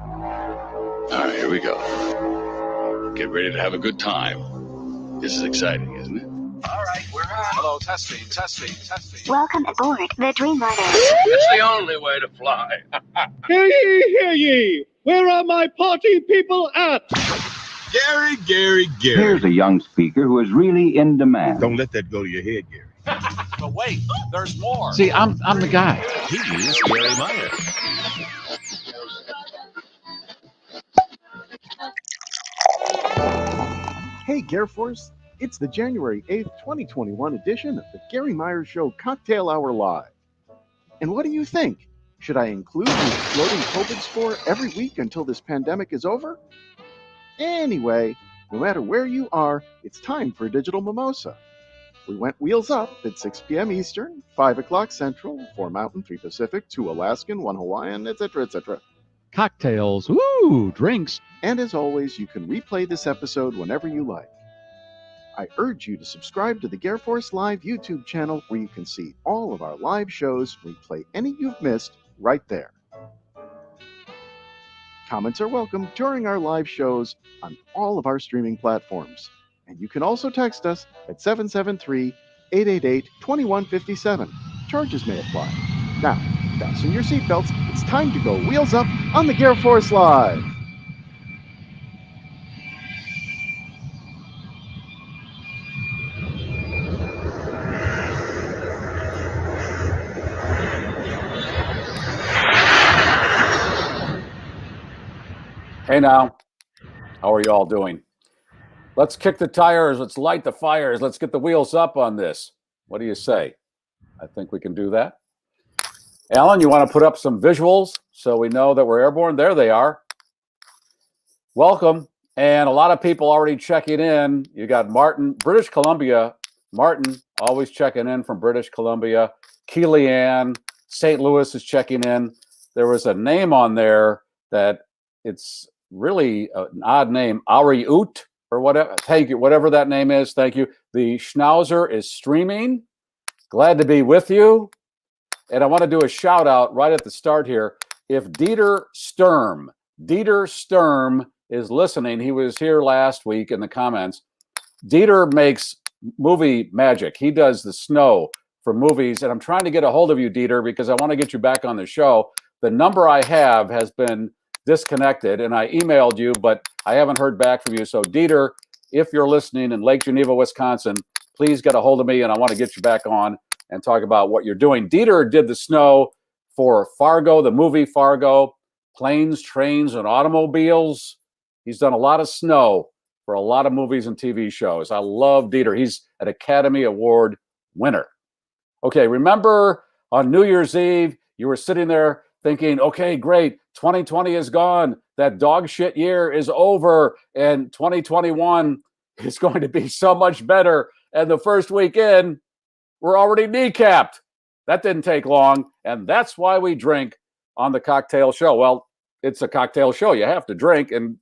All right, here we go. Get ready to have a good time. This is exciting, isn't it? All right, we're on. Hello, testing. Welcome aboard the Dreamliner. It's the only way to fly. Hear ye, hear ye! Where are my party people at? Gary. Here's a young speaker who is really in demand. Don't let that go to your head, Gary. But wait, there's more. See, I'm the guy. He's Gary Meier. Hey, Garrforce. It's the January 8th, 2021 edition of the Garry Meier Show Cocktail Hour Live. And what do you think? Should I include the exploding COVID score every week until this pandemic is over? Anyway, no matter where you are, it's time for a digital mimosa. We went wheels up at 6 p.m. Eastern, 5 o'clock Central, 4 Mountain, 3 Pacific, 2 Alaskan, 1 Hawaiian, etc., etc. Cocktails, woo, drinks. And as always, you can replay this episode whenever you like. I urge you to subscribe to the Garrforce Live YouTube channel where you can see all of our live shows, replay any you've missed right there. Comments are welcome during our live shows on all of our streaming platforms. And you can also text us at 773-888-2157. Charges may apply. Now, fasten your seatbelts. It's time to go wheels up on the Garrforce Live. Hey now, how are you all doing? Let's kick the tires. Let's light the fires. Let's get the wheels up on this. What do you say? I think we can do that. Alan, you want to put up some visuals so we know that we're airborne? There they are. Welcome. And a lot of people already checking in. You got Martin, British Columbia. Martin, always checking in from British Columbia. Kellyanne, St. Louis is checking in. There was a name on there that it's really an odd name, Ariut or whatever. Thank you, whatever that name is. Thank you. The Schnauzer is streaming. Glad to be with you. And I want to do a shout out right at the start here. If Dieter Sturm is listening, he was here last week in the comments. Dieter makes movie magic. He does the snow for movies. And I'm trying to get a hold of you, Dieter, because I want to get you back on the show. The number I have has been disconnected, and I emailed you, but I haven't heard back from you. So Dieter, if you're listening in Lake Geneva, Wisconsin, please get a hold of me, and I want to get you back on and talk about what you're doing. Dieter did the snow for Fargo, the movie Fargo, Planes, Trains, and Automobiles. He's done a lot of snow for a lot of movies and TV shows. I love Dieter. He's an Academy Award winner. Okay, remember on New Year's Eve, you were sitting there thinking, okay, great, 2020 is gone. That dog shit year is over, and 2021 is going to be so much better. And the first weekend, we're already kneecapped. That didn't take long, and that's why we drink on the cocktail show. Well, it's a cocktail show. You have to drink, and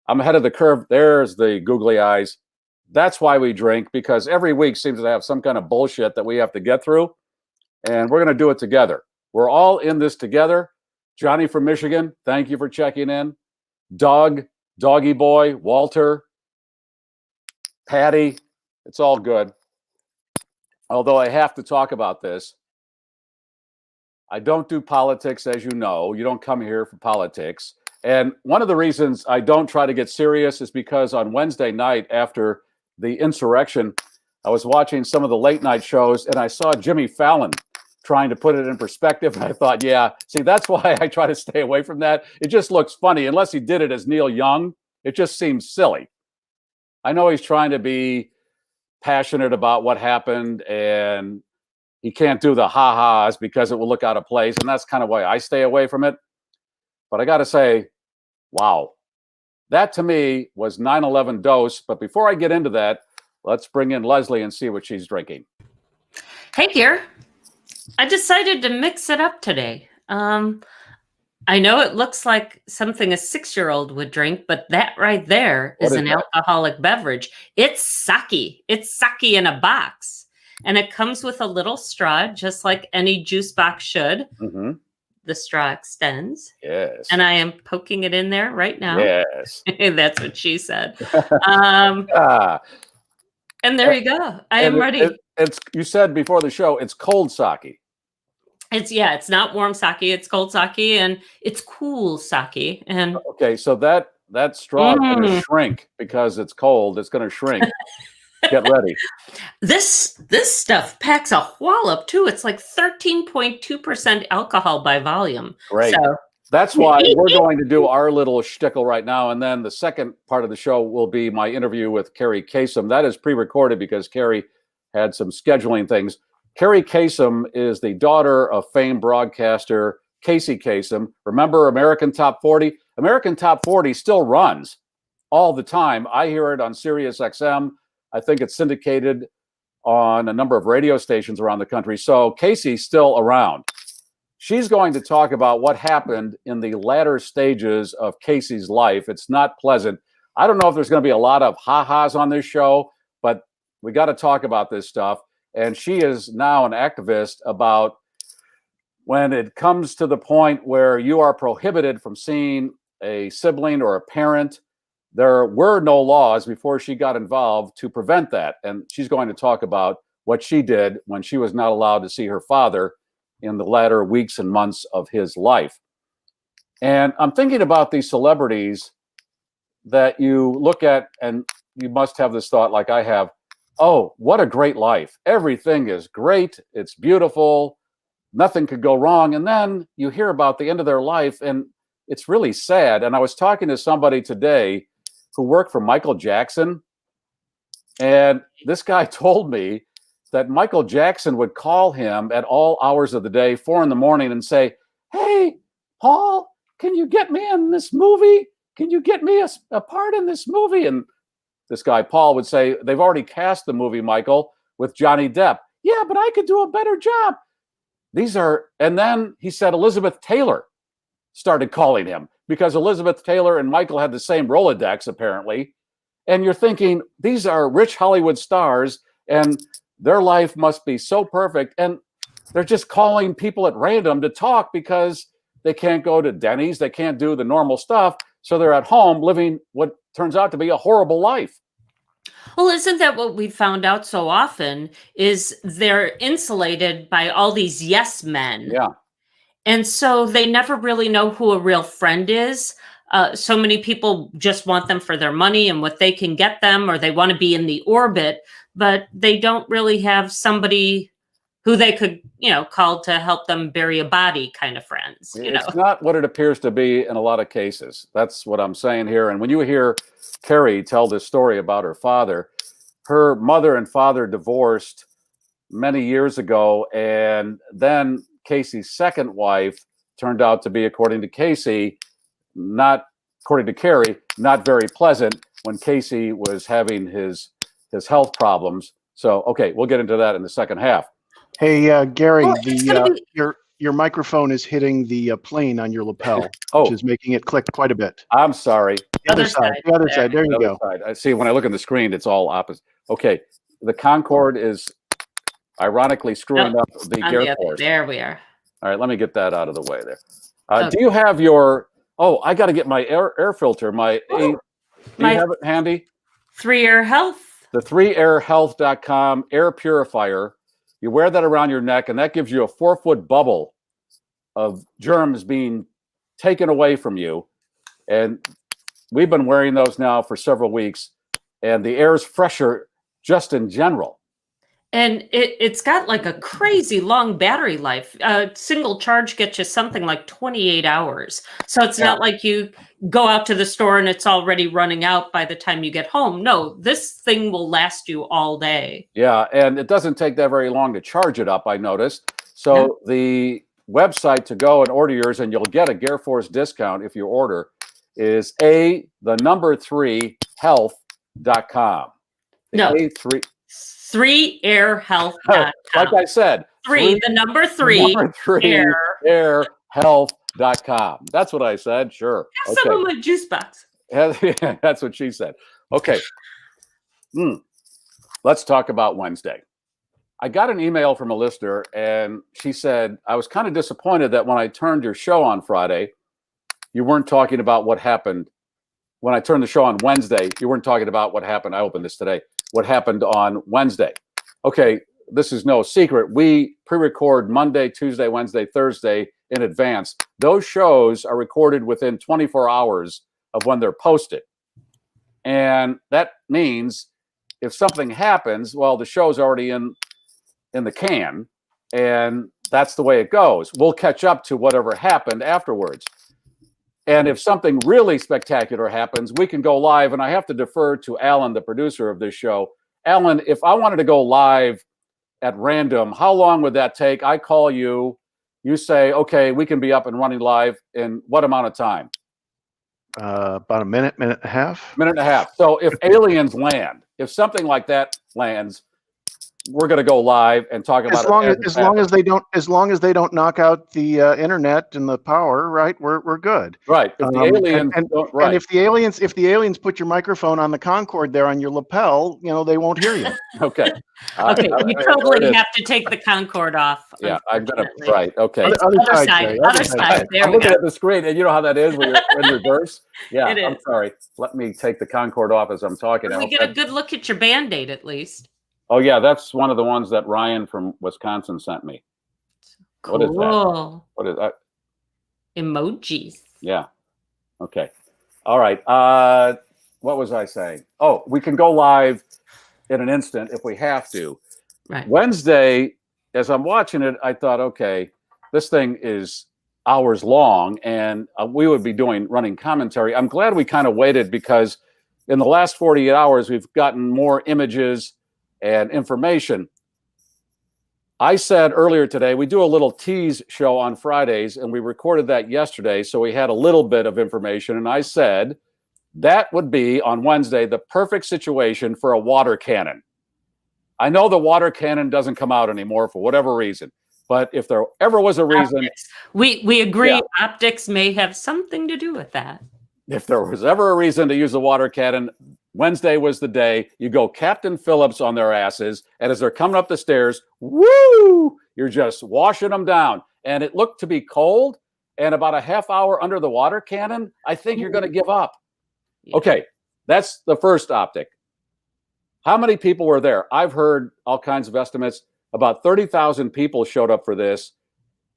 I'm ahead of the curve. There's the googly eyes. That's why we drink, because every week seems to have some kind of bullshit that we have to get through, and we're going to do it together. We're all in this together. Johnny from Michigan, thank you for checking in. Doug, Doggy Boy, Walter, Patty, it's all good. Although I have to talk about this. I don't do politics, as you know. You don't come here for politics. And one of the reasons I don't try to get serious is because on Wednesday night after the insurrection, I was watching some of the late night shows and I saw Jimmy Fallon trying to put it in perspective. And I thought, yeah, see, that's why I try to stay away from that. It just looks funny. Unless he did it as Neil Young, it just seems silly. I know he's trying to be passionate about what happened and he can't do the ha-has because it will look out of place. And that's kind of why I stay away from it. But I got to say, wow, that to me was 9/11 dose. But before I get into that, let's bring in Leslie and see what she's drinking. Hey, Gary. I decided to mix it up today. I know it looks like something a 6-year-old would drink, but that right there is an alcoholic beverage. It's sake. It's sake in a box. And it comes with a little straw, just like any juice box should. Mm-hmm. the straw extends. Yes. And I am poking it in there right now. Yes. That's what she said. Ah, And there you go. I am ready. It's you said before the show, it's cold sake. It's not warm sake, it's cold sake, and it's cool sake. And Okay, so that straw is going to shrink because it's cold. It's going to shrink. Get ready. This stuff packs a wallop too. It's like 13.2% alcohol by volume. Great. So That's why we're going to do our little shtickle right now. And then the second part of the show will be my interview with Kerri Kasem. That is pre-recorded because Kerri had some scheduling things. Kerri Kasem is the daughter of famed broadcaster Casey Kasem. Remember American Top 40? American Top 40 still runs all the time. I hear it on Sirius XM. I think it's syndicated on a number of radio stations around the country. So Casey's still around. She's going to talk about what happened in the latter stages of Casey's life. It's not pleasant. I don't know if there's going to be a lot of ha-has on this show, but we got to talk about this stuff. And she is now an activist about when it comes to the point where you are prohibited from seeing a sibling or a parent. There were no laws before she got involved to prevent that. And she's going to talk about what she did when she was not allowed to see her father in the latter weeks and months of his life. And I'm thinking about these celebrities that you look at, and you must have this thought like I have, oh, what a great life. Everything is great. It's beautiful. Nothing could go wrong. And then you hear about the end of their life, and it's really sad. And I was talking to somebody today who worked for Michael Jackson, and this guy told me that Michael Jackson would call him at all hours of the day, 4 a.m, and say, hey, Paul, can you get me in this movie? Can you get me a part in this movie? And this guy, Paul, would say, they've already cast the movie, Michael, with Johnny Depp. Yeah, but I could do a better job. And then he said Elizabeth Taylor started calling him because Elizabeth Taylor and Michael had the same Rolodex, apparently. And you're thinking, these are rich Hollywood stars, and their life must be so perfect. And they're just calling people at random to talk because they can't go to Denny's. They can't do the normal stuff. So they're at home living what turns out to be a horrible life. Well, isn't that what we found out so often is they're insulated by all these yes men. Yeah. And so they never really know who a real friend is. So many people just want them for their money and what they can get them, or they want to be in the orbit, but they don't really have somebody who they could, call to help them bury a body kind of friends. It's not what it appears to be in a lot of cases. That's what I'm saying here. And when you hear Kerri tell this story about her father, her mother and father divorced many years ago. And then Casey's second wife turned out to be, according to Casey, not according to Kerri, not very pleasant when Casey was having his health problems. So, okay, we'll get into that in the second half. Hey, Garry, your microphone is hitting the plane on your lapel, which is making it click quite a bit. I'm sorry. The other side. The other side. There you go. I see. When I look at the screen, it's all opposite. Okay, the Concorde is ironically screwing up the Garrforce. There we are. All right, let me get that out of the way there. Do you have your? Oh, I got to get my air filter. Do you have it handy? 3Air Health. The 3airhealth.com air purifier. You wear that around your neck, and that gives you a 4-foot bubble of germs being taken away from you. And we've been wearing those now for several weeks, and the air is fresher just in general. And it's got like a crazy long battery life. Single charge gets you something like 28 hours. So it's not like you go out to the store and it's already running out by the time you get home. No, this thing will last you all day. Yeah, and it doesn't take that very long to charge it up, I noticed. So the website to go and order yours, and you'll get a Garrforce discount if you order, is the3health.com. No. 3airhealth.com. Like I said. 3, the number 3, airhealth.com. That's what I said. Sure. Have some of my juice box. That's what she said. Okay. Let's talk about Wednesday. I got an email from a listener, and she said, I was kind of disappointed that when I turned your show on Friday, you weren't talking about what happened. When I turned the show on Wednesday, you weren't talking about what happened. I opened this today. What happened on Wednesday? Okay, this is no secret. We pre-record Monday, Tuesday, Wednesday, Thursday in advance. Those shows are recorded within 24 hours of when they're posted. And that means if something happens, well, the show's already in the can, and that's the way it goes. We'll catch up to whatever happened afterwards. And if something really spectacular happens, we can go live. And I have to defer to Alan, the producer of this show. Alan, if I wanted to go live at random, how long would that take? I call you, you say, okay, we can be up and running live in what amount of time? About a minute, minute and a half. Minute and a half. So if aliens land, if something like that lands, we're going to go live and talk about it. As long as they don't knock out the internet and the power, right? We're good. Right. If the aliens right. And if the aliens put your microphone on the Concorde there on your lapel, they won't hear you. Okay. Okay. You totally have to take the Concorde off. Yeah, I'm gonna. Right. Okay. Other side. There I'm we looking go. at the screen, and you know how that is when you're in reverse. Yeah. It is. I'm sorry. Let me take the Concorde off as I'm talking. We get a good look at your Band-Aid at least. Oh yeah, that's one of the ones that Ryan from Wisconsin sent me. Cool. What is that? What is that? Emojis. Yeah. Okay. All right. What was I saying? Oh, we can go live in an instant if we have to. Right. Wednesday, as I'm watching it, I thought, okay, this thing is hours long, and we would be running commentary. I'm glad we kind of waited, because in the last 48 hours, we've gotten more images and information. I said earlier today, we do a little tease show on Fridays, and we recorded that yesterday, so we had a little bit of information, and I said that would be, on Wednesday, the perfect situation for a water cannon. I know the water cannon doesn't come out anymore for whatever reason, but if there ever was a reason... Optics. We agree optics may have something to do with that. If there was ever a reason to use a water cannon, Wednesday was the day. You go Captain Phillips on their asses, and as they're coming up the stairs, woo, you're just washing them down. And it looked to be cold, and about a half hour under the water cannon, I think you're going to give up. Yeah. Okay, that's the first optic. How many people were there? I've heard all kinds of estimates. About 30,000 people showed up for this.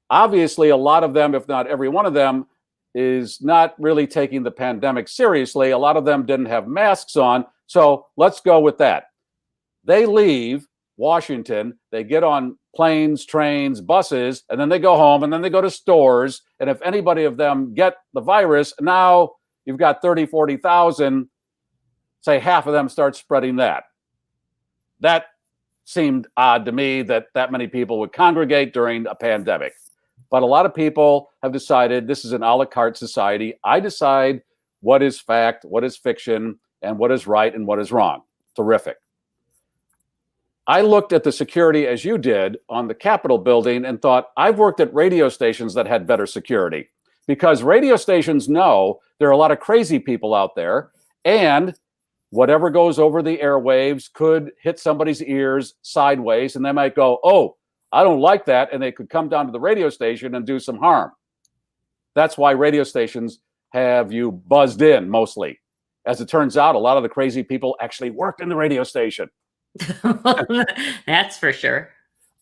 Obviously, a lot of them, if not every one of them, is not really taking the pandemic seriously. A lot of them didn't have masks on. So let's go with that. They leave Washington, they get on planes, trains, buses, and then they go home, and then they go to stores. And if anybody of them get the virus, now you've got 30, 40,000, say half of them start spreading that. That seemed odd to me, that many people would congregate during a pandemic. But a lot of people have decided this is an a la carte society. I decide what is fact, what is fiction, and what is right and what is wrong. Terrific. I looked at the security as you did on the Capitol building and thought, I've worked at radio stations that had better security, because radio stations know there are a lot of crazy people out there, and whatever goes over the airwaves could hit somebody's ears sideways, and they might go, oh, I don't like that, and they could come down to the radio station and do some harm. That's why radio stations have you buzzed in mostly. As it turns out, a lot of the crazy people actually worked in the radio station. That's for sure.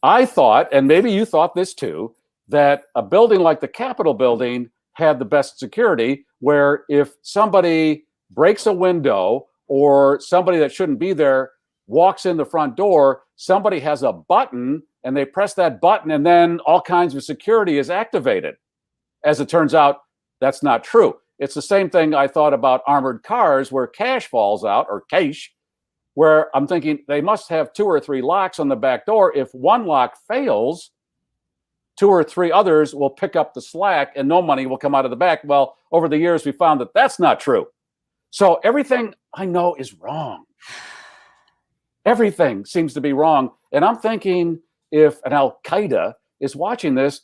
I thought, and maybe you thought this too, that a building like the Capitol building had the best security, where if somebody breaks a window or somebody that shouldn't be there walks in the front door, somebody has a button and they press that button, and then all kinds of security is activated. As it turns out, that's not true. It's the same thing I thought about armored cars, where cash falls out, or cash, where I'm thinking they must have 2 or 3 locks on the back door. If one lock fails, 2 or 3 others will pick up the slack and no money will come out of the back. Well, over the years, we found that that's not true. So everything I know is wrong. Everything seems to be wrong. And I'm thinking, if an Al-Qaeda is watching this,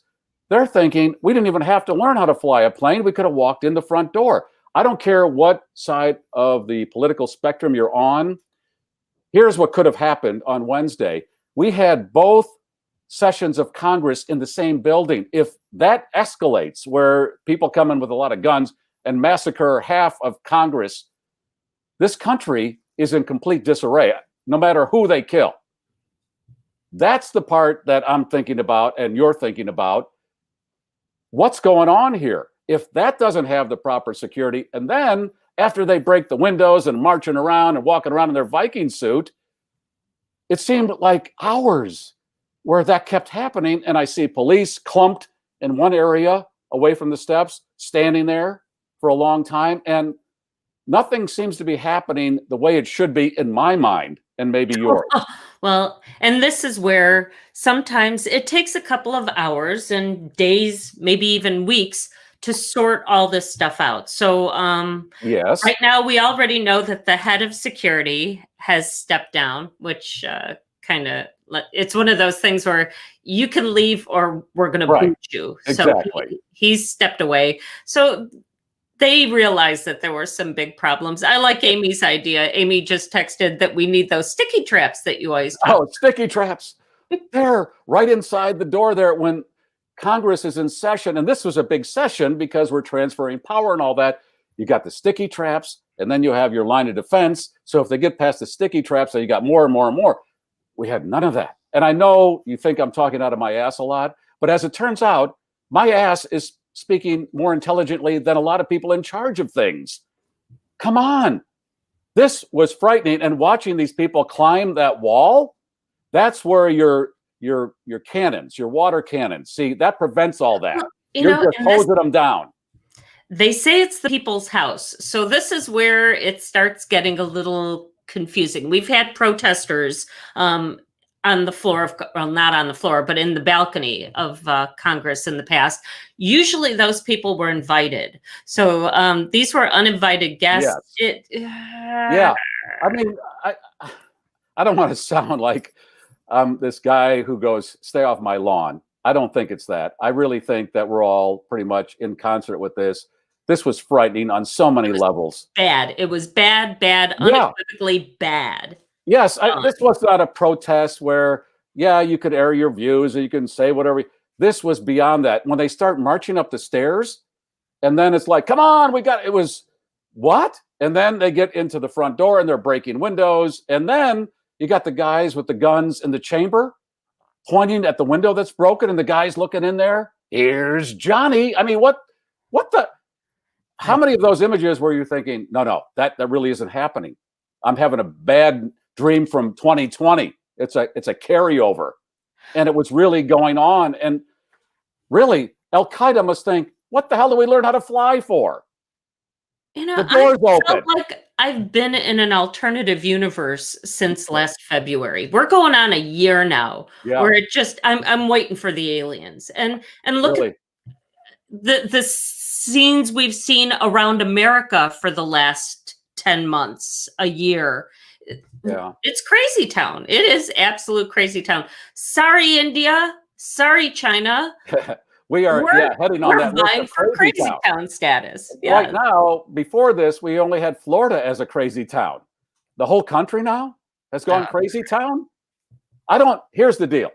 they're thinking, we didn't even have to learn how to fly a plane. We could have walked in the front door. I don't care what side of the political spectrum you're on. Here's what could have happened on Wednesday. We had both sessions of Congress in the same building. If that escalates, where people come in with a lot of guns and massacre half of Congress, this country is in complete disarray, no matter who they kill. That's the part that I'm thinking about and you're thinking about. What's going on here? If that doesn't have the proper security, and then after they break the windows and marching around and walking around in their Viking suit, it seemed like hours where that kept happening. And I see police clumped in one area away from the steps, standing there for a long time. And nothing seems to be happening the way it should be in my mind, and maybe yours. Well, and this is where sometimes it takes a couple of hours and days, maybe even weeks, to sort all this stuff out. So yes, right now we already know that the head of security has stepped down, which kind of, it's one of those things where you can leave or we're going to boot you. Exactly. So he's stepped away. So they realized that there were some big problems. I like Amy's idea. Amy just texted that we need those sticky traps that you always talk about. Sticky traps. They're right inside the door there when Congress is in session. And this was a big session because we're transferring power and all that. You got the sticky traps, and then you have your line of defense. So if they get past the sticky traps, then you got more and more and more. We had none of that. And I know you think I'm talking out of my ass a lot, but as it turns out, my ass is speaking more intelligently than a lot of people in charge of things. Come on. This was frightening. And watching these people climb that wall, that's where your cannons, your water cannons, see, that prevents all that. You're just hosing them down. They say it's the people's house. So this is where it starts getting a little confusing. We've had protesters on the floor of, well, not on the floor, but in the balcony of Congress in the past. Usually those people were invited. So these were uninvited guests. Yes. Yeah. I mean, I don't want to sound like this guy who goes, stay off my lawn. I don't think it's that. I really think that we're all pretty much in concert with this. This was frightening on so many levels. Bad. It was bad, unequivocally bad. Yes, this was not a protest where, you could air your views or you can say whatever. This was beyond that. When they start marching up the stairs, and then it's like, come on, it was what? And then they get into the front door and they're breaking windows. And then you got the guys with the guns in the chamber pointing at the window that's broken, and the guy's looking in there. Here's Johnny. I mean, what the? How many of those images were you thinking, no, that really isn't happening? I'm having a bad dream from 2020. It's a carryover. And it was really going on. And really, Al-Qaeda must think, what the hell do we learn how to fly for? The door's open. Like I've been in an alternative universe since last February. We're going on a year now where it just, I'm waiting for the aliens. And look at the scenes we've seen around America for the last 10 months, a year. Yeah. It's crazy town. It is absolute crazy town. Sorry, India. Sorry, China. We're heading on that vying for crazy town status. Yeah. Right now, before this, we only had Florida as a crazy town. The whole country now has gone crazy town. Here's the deal.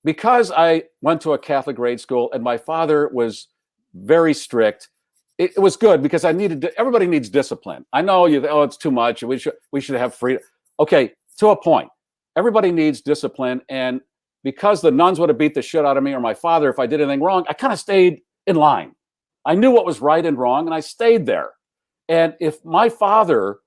Because I went to a Catholic grade school and my father was very strict, it was good because everybody needs discipline. I know it's too much. We should have freedom. Okay, to a point. Everybody needs discipline. And because the nuns would have beat the shit out of me or my father if I did anything wrong, I kind of stayed in line. I knew what was right and wrong, and I stayed there. And if my father,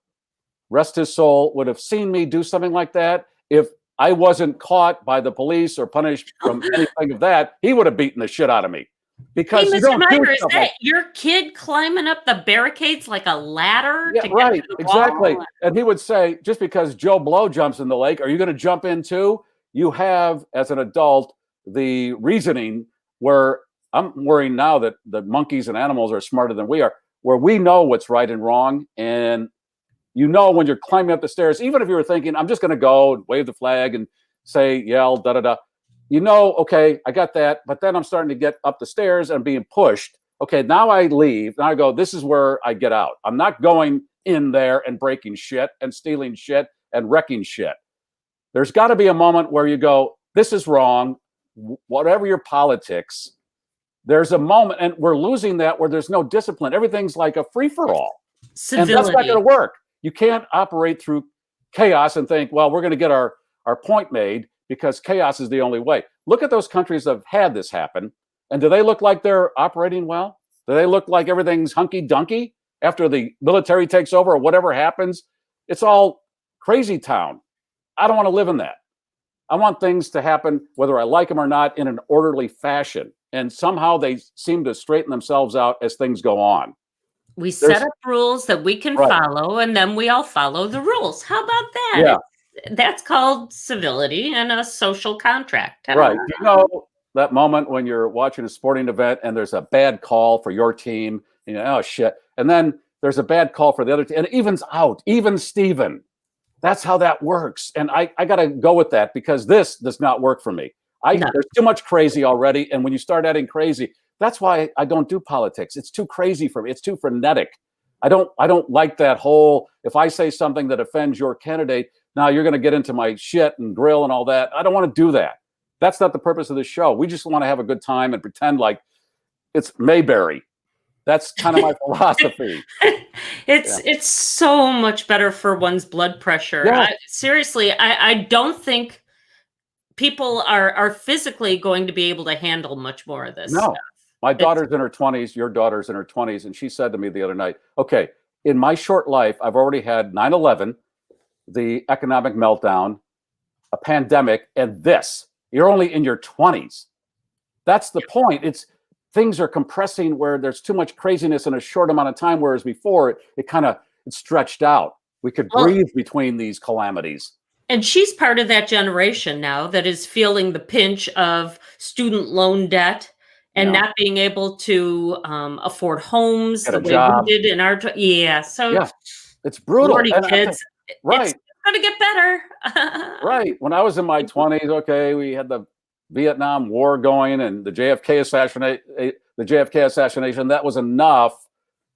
rest his soul, would have seen me do something like that, if I wasn't caught by the police or punished from anything of that, he would have beaten the shit out of me. Because hey, Mr. Meier, is that your kid climbing up the barricades like a ladder? Yeah, right, exactly. And he would say, just because Joe Blow jumps in the lake, are you going to jump in too? You have, as an adult, the reasoning where I'm worrying now that the monkeys and animals are smarter than we are, where we know what's right and wrong. And when you're climbing up the stairs, even if you were thinking, I'm just going to go and wave the flag and yell, da-da-da. Okay, I got that. But then I'm starting to get up the stairs and being pushed. Okay, now I leave. Now I go, this is where I get out. I'm not going in there and breaking shit and stealing shit and wrecking shit. There's got to be a moment where you go, this is wrong, whatever your politics. There's a moment, and we're losing that where there's no discipline. Everything's like a free-for-all. Civility. And that's not going to work. You can't operate through chaos and think, well, we're going to get our point made because chaos is the only way. Look at those countries that have had this happen. And do they look like they're operating well? Do they look like everything's hunky-dunky after the military takes over or whatever happens? It's all crazy town. I don't want to live in that. I want things to happen, whether I like them or not, in an orderly fashion. And somehow they seem to straighten themselves out as things go on. We set up rules that we can follow, and then we all follow the rules. How about that? Yeah. That's called civility and a social contract. Right. You know, that moment when you're watching a sporting event and there's a bad call for your team, and you know, oh shit. And then there's a bad call for the other team, and it evens out, even Steven. That's how that works. And I got to go with that because this does not work for me. There's too much crazy already. And when you start adding crazy, that's why I don't do politics. It's too crazy for me. It's too frenetic. I don't like that whole, if I say something that offends your candidate, now you're going to get into my shit and grill and all that. I don't want to do that. That's not the purpose of the show. We just want to have a good time and pretend like it's Mayberry. That's kind of my philosophy. It's so much better for one's blood pressure. Yeah. Seriously, I don't think people are physically going to be able to handle much more of this stuff. My daughter's in her 20s, your daughter's in her 20s, and she said to me the other night, okay, in my short life, I've already had 9/11, the economic meltdown, a pandemic, and this. You're only in your 20s. That's the point. Things are compressing where there's too much craziness in a short amount of time, whereas before it stretched out. We could breathe between these calamities. And she's part of that generation now that is feeling the pinch of student loan debt and not being able to afford homes the way we did in our So it's brutal. Kids, it's going to get better. Right. When I was in my 20s, okay, we had the Vietnam War going and the JFK assassination. That was enough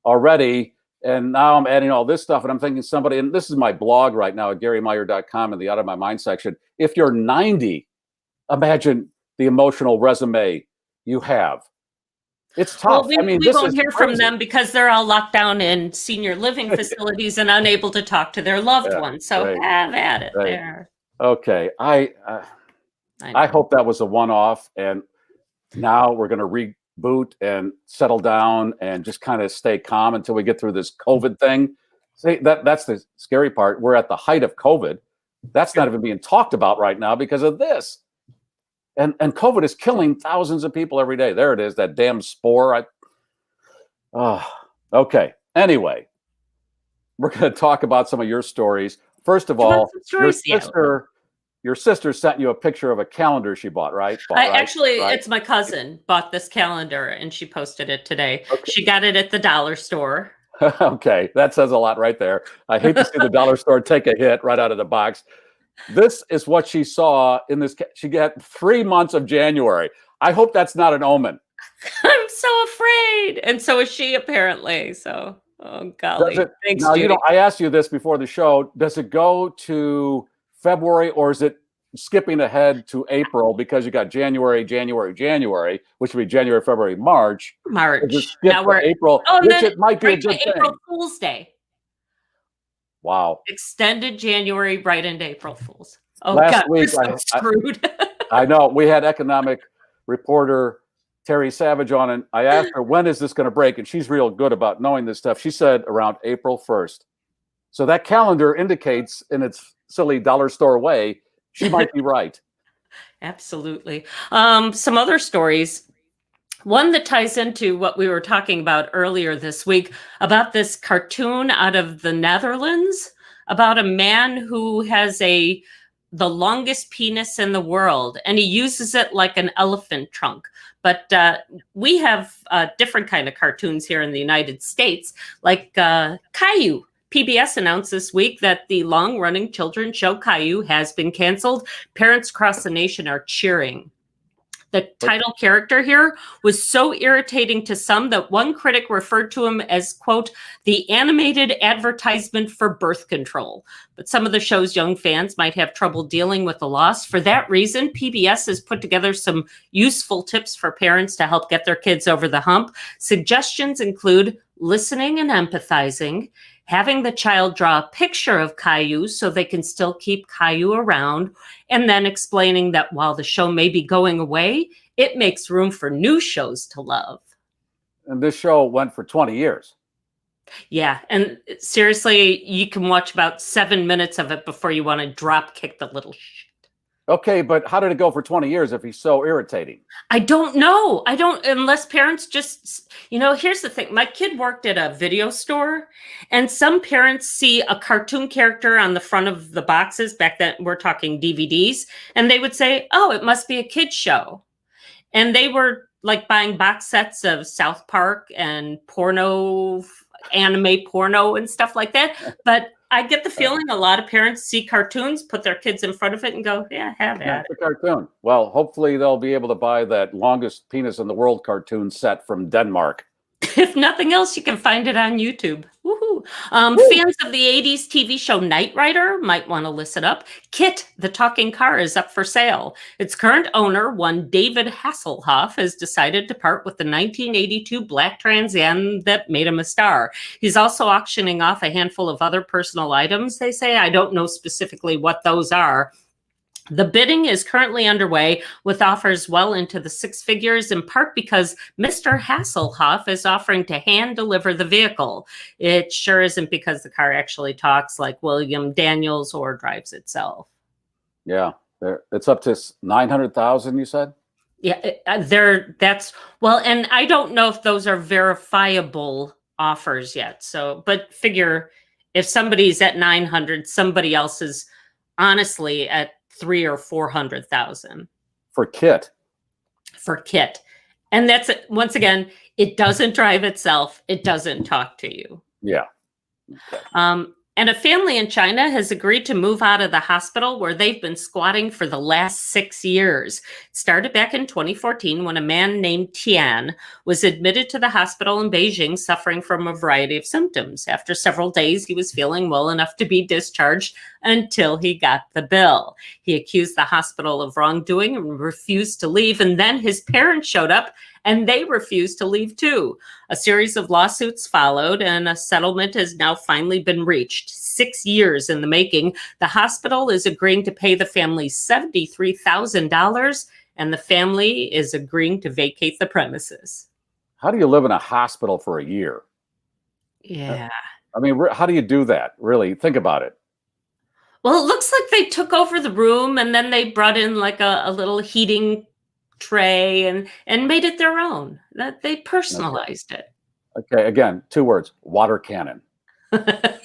already. And now I'm adding all this stuff, and I'm thinking somebody, and this is my blog right now at GarryMeier.com in the Out of My Mind section. If you're 90, imagine the emotional resume you have. It's tough. Well, we won't hear from them because they're all locked down in senior living facilities and unable to talk to their loved ones. So have at it there. Okay. I hope that was a one-off, and now we're going to reboot and settle down and just kind of stay calm until we get through this COVID thing. See, that's the scary part. We're at the height of COVID. That's not even being talked about right now because of this. And COVID is killing thousands of people every day. There it is, that damn spore. Okay. Anyway, we're going to talk about some of your stories. First of all, your sister sent you a picture of a calendar she bought, right? It's my cousin bought this calendar and she posted it today. Okay. She got it at the dollar store. Okay, that says a lot right there. I hate to see the dollar store take a hit right out of the box. This is what she saw in this. She got 3 months of January. I hope that's not an omen. I'm so afraid. And so is she, apparently. So, oh, golly. Thanks, now, Judy. I asked you this before the show. Does it go to February, or is it skipping ahead to April because you got January, which would be January, February, March. Now we're April, which it might be a good thing. April Fool's Day. Wow. Extended January right into April Fool's. Oh, Last week, we're so screwed. I know. We had economic reporter Terry Savage on, and I asked her, when is this going to break? And she's real good about knowing this stuff. She said around April 1st. So that calendar indicates, in its silly dollar store way, she might be right. Absolutely. Some other stories. One that ties into what we were talking about earlier this week about this cartoon out of the Netherlands about a man who has the longest penis in the world, and he uses it like an elephant trunk. But we have different kind of cartoons here in the United States, like Caillou. PBS announced this week that the long-running children's show Caillou has been canceled. Parents across the nation are cheering. The title character here was so irritating to some that one critic referred to him as, quote, the animated advertisement for birth control. But some of the show's young fans might have trouble dealing with the loss. For that reason, PBS has put together some useful tips for parents to help get their kids over the hump. Suggestions include listening and empathizing, having the child draw a picture of Caillou so they can still keep Caillou around, and then explaining that while the show may be going away, it makes room for new shows to love. And this show went for 20 years. Yeah, and seriously, you can watch about 7 minutes of it before you want to drop kick the little shit. Okay, but how did it go for 20 years if he's so irritating? I don't know. Unless parents just, here's the thing. My kid worked at a video store, and some parents see a cartoon character on the front of the boxes. Back then, we're talking DVDs, and they would say, oh, it must be a kid's show. And they were like buying box sets of South Park and anime porno and stuff like that. But I get the feeling a lot of parents see cartoons, put their kids in front of it and go, yeah, have at it. It's a cartoon. Well, hopefully they'll be able to buy that longest penis in the world cartoon set from Denmark. If nothing else, you can find it on YouTube. Woohoo. Fans of the 80s TV show Knight Rider might want to listen up. Kit, the talking car, is up for sale. Its current owner, one David Hasselhoff, has decided to part with the 1982 black Trans Am that made him a star. He's also auctioning off a handful of other personal items, they say. I don't know specifically what those are. The bidding is currently underway with offers well into the six figures, in part because Mr. Hasselhoff is offering to hand deliver the vehicle. It sure isn't because the car actually talks like William Daniels or drives itself. Yeah, it's up to 900,000, you said? Yeah, and I don't know if those are verifiable offers yet. So, but figure if somebody's at 900, somebody else is honestly at 300,000 or 400,000 for Kit. And that's it. Once again, it doesn't drive itself. It doesn't talk to you. Yeah. Okay. And a family in China has agreed to move out of the hospital where they've been squatting for the last 6 years. It started back in 2014 when a man named Tian was admitted to the hospital in Beijing suffering from a variety of symptoms. After several days, he was feeling well enough to be discharged until he got the bill. He accused the hospital of wrongdoing and refused to leave. And then his parents showed up and they refused to leave too. A series of lawsuits followed, and a settlement has now finally been reached. 6 years in the making. The hospital is agreeing to pay the family $73,000, and the family is agreeing to vacate the premises. How do you live in a hospital for a year? Yeah. I mean, how do you do that? Really, think about it. Well, it looks like they took over the room, and then they brought in like a little heating tray and made it their own. That they personalized it. Okay, again, 2 words: water cannon. That's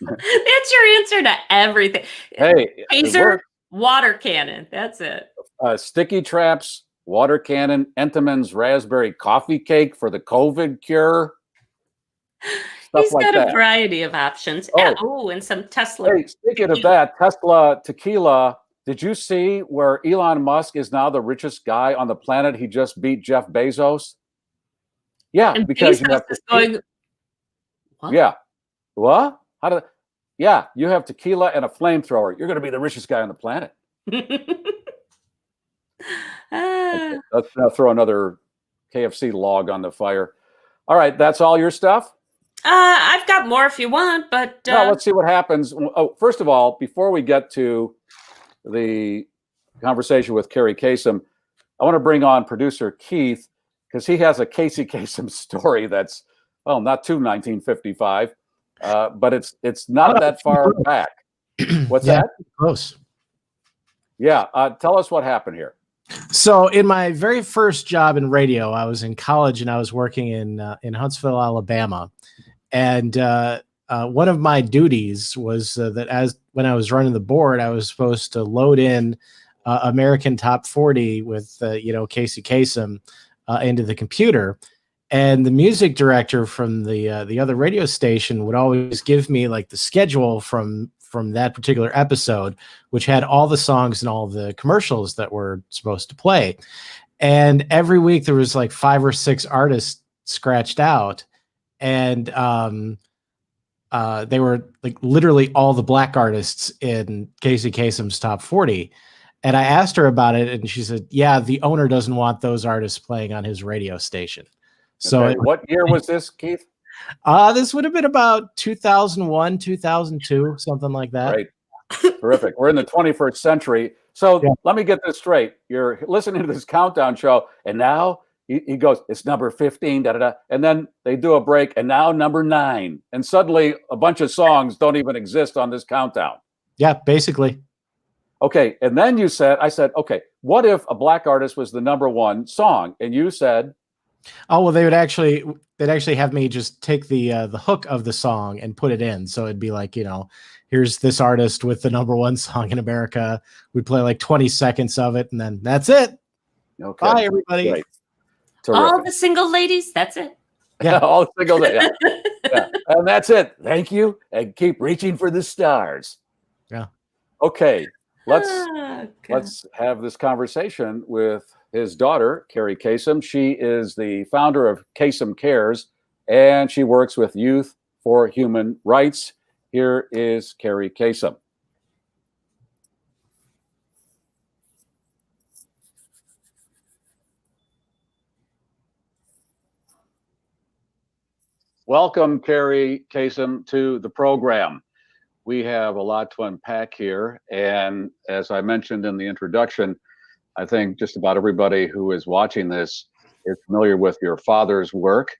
your answer to everything. Hey, taser, water cannon. That's it. Sticky traps, water cannon, Entenmann's raspberry coffee cake for the COVID cure. He's got a variety of options. Oh, and some Tesla. Hey, speaking of that, Tesla tequila. Did you see where Elon Musk is now the richest guy on the planet? He just beat Jeff Bezos. Yeah, and because Bezos you have going, what? Yeah. What? Yeah, you have tequila and a flamethrower. You're going to be the richest guy on the planet. Okay, let's now throw another KFC log on the fire. All right, that's all your stuff? I've got more if you want, but... No, let's see what happens. Oh, first of all, before we get to the conversation with Kerri Kasem, I want to bring on producer Keith, because he has a Casey Kasem story that's, well, not too 1955, but it's not that far back. What's that? Close. Yeah, tell us what happened here. So in my very first job in radio, I was in college and I was working in Huntsville, Alabama. And one of my duties was that when I was running the board, I was supposed to load in American Top 40 with Casey Kasem into the computer, and the music director from the other radio station would always give me like the schedule from that particular episode, which had all the songs and all the commercials that were supposed to play. And every week there was like 5 or 6 artists scratched out, and they were like literally all the black artists in Casey Kasem's top 40. And I asked her about it, and she said, yeah, the owner doesn't want those artists playing on his radio station. So okay. What year was this, Keith? This would have been about 2001, 2002, something like that. Right. Terrific. We're in the 21st century. So let me get this straight. You're listening to this countdown show, and now he goes, it's number 15, da-da-da. And then they do a break, and now number 9. And suddenly a bunch of songs don't even exist on this countdown. Yeah, basically. Okay. And then I said, okay, what if a black artist was the number 1 song? And you said, oh, well, they'd actually have me just take the hook of the song and put it in. So it'd be like, here's this artist with the number 1 song in America. We play like 20 seconds of it, and then that's it. Okay. Bye, everybody. Great. All the single ladies, that's it. Yeah. All the single ladies. Yeah. And that's it. Thank you. And keep reaching for the stars. Yeah. Okay. Let's have this conversation with his daughter, Kerri Kasem. She is the founder of Kasem Cares, and she works with Youth for Human Rights. Here is Kerri Kasem. Welcome, Kerri Kasem, to the program. We have a lot to unpack here, and as I mentioned in the introduction, I think just about everybody who is watching this is familiar with your father's work.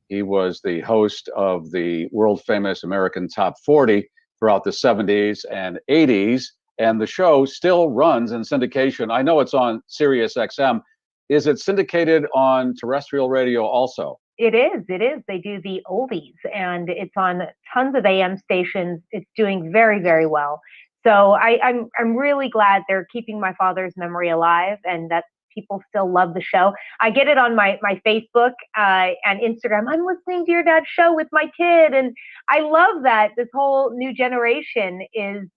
He was the host of the world-famous American Top 40 throughout the 70s and 80s, and the show still runs in syndication. I know it's on Sirius XM. Is it syndicated on terrestrial radio also? It is. They do the oldies, and it's on tons of AM stations. It's doing very, very well. So I'm really glad they're keeping my father's memory alive, and that people still love the show. I get it on my Facebook and Instagram. I'm listening to your dad's show with my kid, and I love that this whole new generation is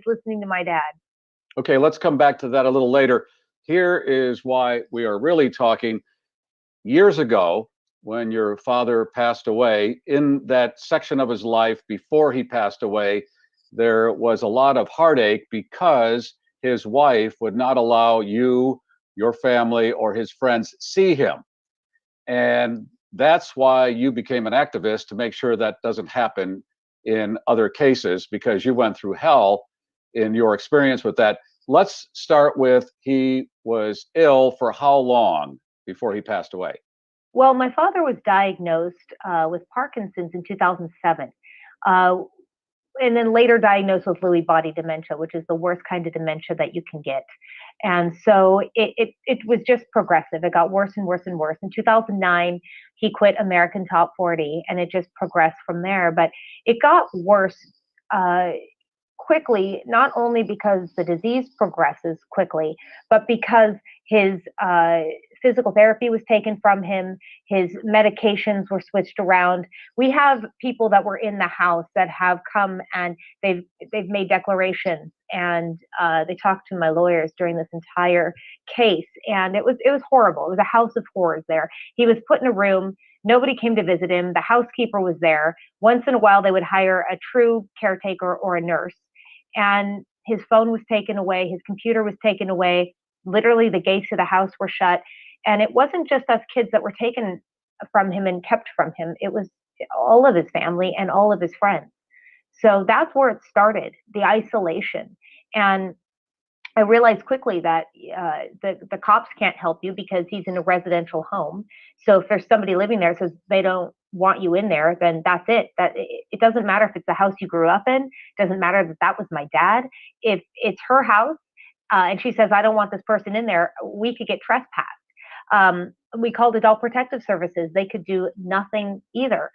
listening to my dad. Okay, let's come back to that a little later. Here is why we are really talking. Years ago, when your father passed away, in that section of his life before he passed away, there was a lot of heartache because his wife would not allow you, your family, or his friends see him. And that's why you became an activist, to make sure that doesn't happen in other cases, because you went through hell in your experience with that. Let's start with, he was ill for how long before he passed away? Well, my father was diagnosed with Parkinson's in 2007. And then later diagnosed with Lewy body dementia, which is the worst kind of dementia that you can get. And so it was just progressive. It got worse and worse and worse. In 2009, he quit American Top 40, and it just progressed from there. But it got worse quickly, not only because the disease progresses quickly, but because his physical therapy was taken from him. His medications were switched around. We have people that were in the house that have come and they've made declarations, and they talked to my lawyers during this entire case, and it was horrible. It was a house of horrors there. He was put in a room. Nobody came to visit him. The housekeeper was there. Once in a while, they would hire a true caretaker or a nurse, and his phone was taken away. His computer was taken away. Literally, the gates of the house were shut. And it wasn't just us kids that were taken from him and kept from him. It was all of his family and all of his friends. So that's where it started, the isolation. And I realized quickly that the cops can't help you because he's in a residential home. So if there's somebody living there says they don't want you in there, then that's it. That it doesn't matter if it's the house you grew up in. It doesn't matter that that was my dad. If it's her house and she says, I don't want this person in there, we could get trespassed. We called Adult Protective Services. They could do nothing either.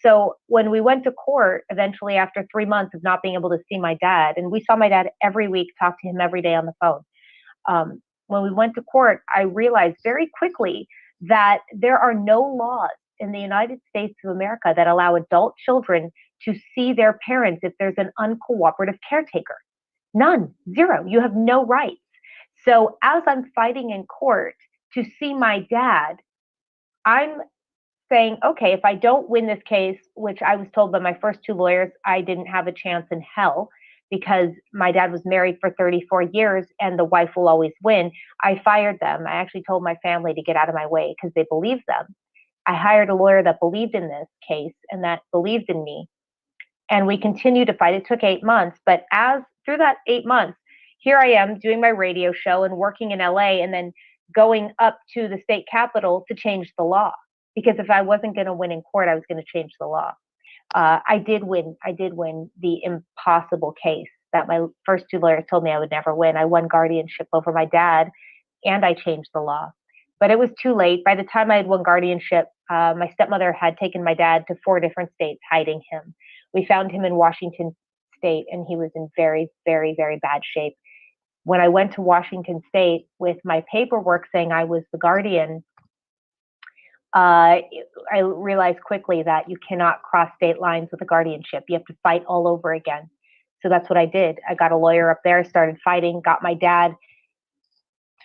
So when we went to court, eventually after 3 months of not being able to see my dad, and we saw my dad every week, talked to him every day on the phone. When we went to court, I realized very quickly that there are no laws in the United States of America that allow adult children to see their parents if there's an uncooperative caretaker. None, zero. You have no rights. So as I'm fighting in court to see my dad, I'm saying, okay, if I don't win this case, which I was told by my first two lawyers, I didn't have a chance in hell because my dad was married for 34 years and the wife will always win. I fired them. I actually told my family to get out of my way because they believed them. I hired a lawyer that believed in this case and that believed in me. And we continued to fight. It took 8 months, but through that 8 months, here I am doing my radio show and working in LA and then going up to the state capitol to change the law. Because if I wasn't going to win in court, I was going to change the law. I did win. I did win the impossible case that my first two lawyers told me I would never win. I won guardianship over my dad and I changed the law. But it was too late. By the time I had won guardianship, my stepmother had taken my dad to 4 different states hiding him. We found him in Washington State and he was in very, very, very bad shape. When I went to Washington State with my paperwork saying I was the guardian, I realized quickly that you cannot cross state lines with a guardianship. You have to fight all over again. So that's what I did. I got a lawyer up there, started fighting, got my dad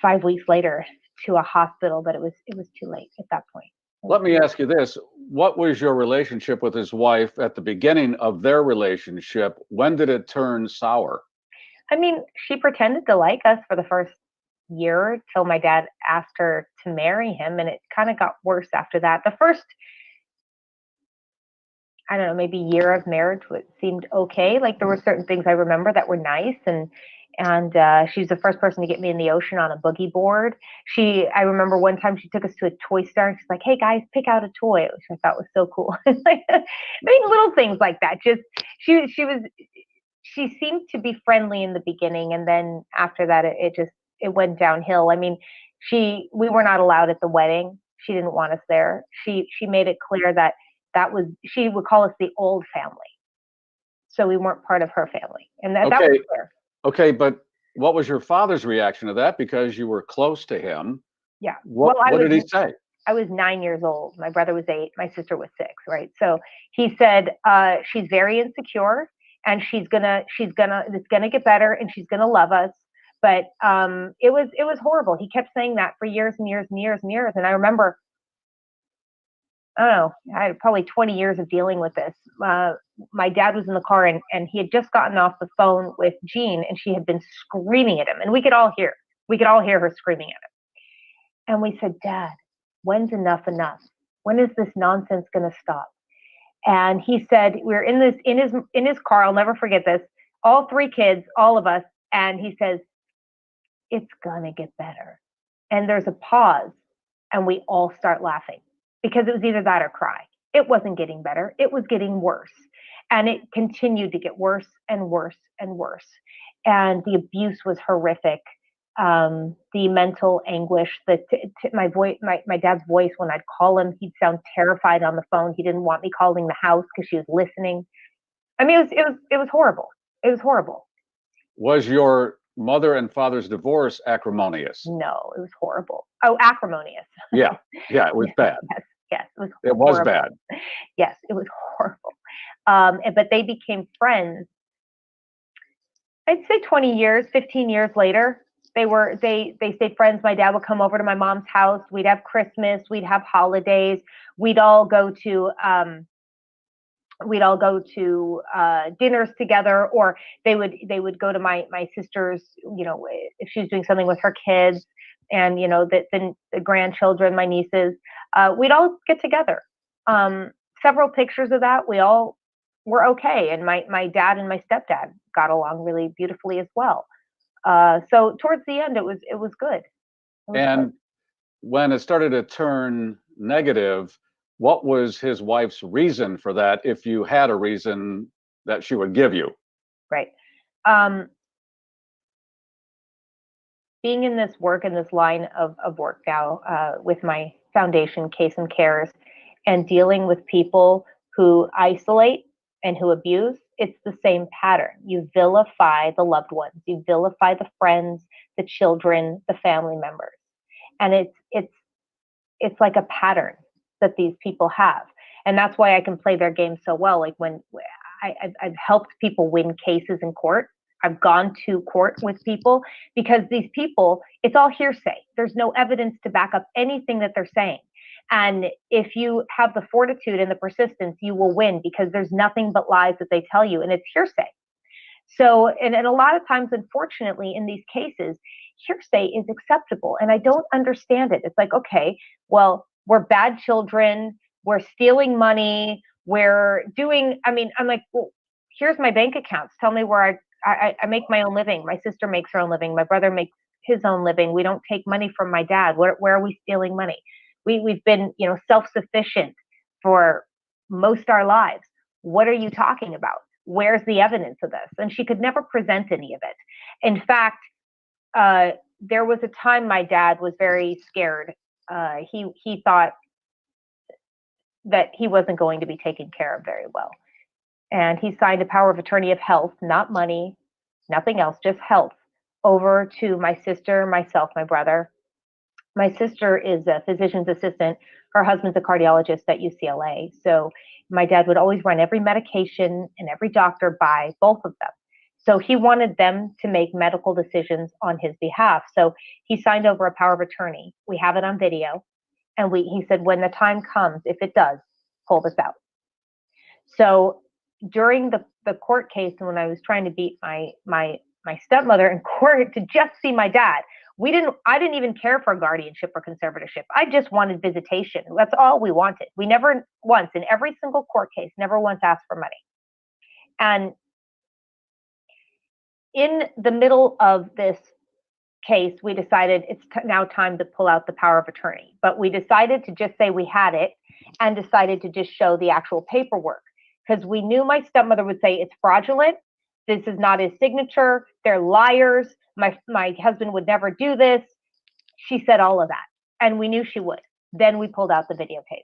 5 weeks later to a hospital, but it was too late at that point. Let me ask you this. What was your relationship with his wife at the beginning of their relationship? When did it turn sour? I mean, she pretended to like us for the first year till my dad asked her to marry him, and it kind of got worse after that. The first, I don't know, maybe year of marriage seemed okay. Like there were certain things I remember that were nice, and she's the first person to get me in the ocean on a boogie board. I remember one time she took us to a toy store and she's like, "Hey guys, pick out a toy," which I thought was so cool. Like, I mean, little things like that. Just she seemed to be friendly in the beginning, and then after that, it went downhill. I mean, we were not allowed at the wedding. She didn't want us there. She made it clear that she would call us the old family, so we weren't part of her family, and that was clear. Okay, but what was your father's reaction to that? Because you were close to him. Yeah. What did he say? I was 9 years old. My brother was 8. My sister was 6. Right. So he said, she's very insecure and it's gonna get better and she's gonna love us. But it was horrible. He kept saying that for years and years and years and years. And I remember, I don't know, I had probably 20 years of dealing with this. My dad was in the car and he had just gotten off the phone with Jean and she had been screaming at him. And we could all hear her screaming at him. And we said, "Dad, when's enough enough? When is this nonsense going to stop?" And he said, we're in his car. I'll never forget this. All 3 kids, all of us. And he says, "It's going to get better." And there's a pause and we all start laughing because it was either that or cry. It wasn't getting better. It was getting worse. And it continued to get worse and worse and worse. And the abuse was horrific. The mental anguish, my dad's voice, when I'd call him, he'd sound terrified on the phone. He didn't want me calling the house because she was listening. I mean, it was horrible. It was horrible. Was your mother and father's divorce acrimonious? No, it was horrible. Oh, acrimonious. Yeah, it was bad. Yes, it was. It was bad. Yes, it was horrible. But they became friends. I'd say 20 years, 15 years later. They stayed friends. My dad would come over to my mom's house. We'd have Christmas. We'd have holidays. We'd all go to dinners together, or they would go to my sister's, if she was doing something with her kids and, the grandchildren, my nieces, we'd all get together. Several pictures of that. We all were okay. And my dad and my stepdad got along really beautifully as well. So towards the end, it was good. And when it started to turn negative, what was his wife's reason for that, if you had a reason that she would give you? Right. Being in this line of work now with my foundation, Kasem Cares, and dealing with people who isolate and who abuse, it's the same pattern. You vilify the loved ones, you vilify the friends, the children, the family members, and it's like a pattern that these people have, and that's why I can play their game so well. Like when I've helped people win cases in court I've gone to court with people because these people, it's all hearsay. There's no evidence to back up anything that they're saying. And if you have the fortitude and the persistence, you will win because there's nothing but lies that they tell you, and it's hearsay. So, and a lot of times, unfortunately, in these cases, hearsay is acceptable. And I don't understand it. It's like, okay, well, we're bad children. We're stealing money. We're doing, I mean, I'm like, well, here's my bank accounts. Tell me where I make my own living. My sister makes her own living. My brother makes his own living. We don't take money from my dad. Where are we stealing money? We've been, self-sufficient for most of our lives. What are you talking about? Where's the evidence of this? And she could never present any of it. In fact, there was a time my dad was very scared. He thought that he wasn't going to be taken care of very well. And he signed a power of attorney of health, not money, nothing else, just health, over to my sister, myself, my brother. My sister is a physician's assistant. Her husband's a cardiologist at UCLA. So my dad would always run every medication and every doctor by both of them. So he wanted them to make medical decisions on his behalf. So he signed over a power of attorney. We have it on video. And he said, when the time comes, if it does, pull this out. So during the court case, and when I was trying to beat my stepmother in court to just see my dad, I didn't even care for guardianship or conservatorship. I just wanted visitation. That's all we wanted. We never once, in every single court case, never once asked for money. And in the middle of this case, we decided it's now time to pull out the power of attorney. But we decided to just say we had it and decided to just show the actual paperwork because we knew my stepmother would say it's fraudulent. This is not his signature. They're liars. My husband would never do this. She said all of that. And we knew she would. Then we pulled out the videotape.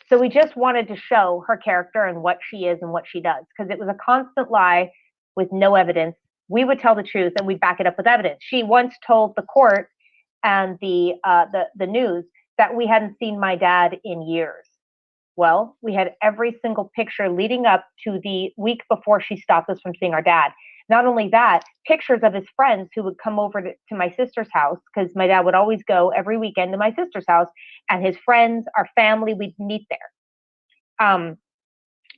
So we just wanted to show her character and what she is and what she does. Because it was a constant lie with no evidence. We would tell the truth and we'd back it up with evidence. She once told the court and the news that we hadn't seen my dad in years. Well, we had every single picture leading up to the week before she stopped us from seeing our dad. Not only that, pictures of his friends who would come over to my sister's house, because my dad would always go every weekend to my sister's house, and his friends, our family, we'd meet there.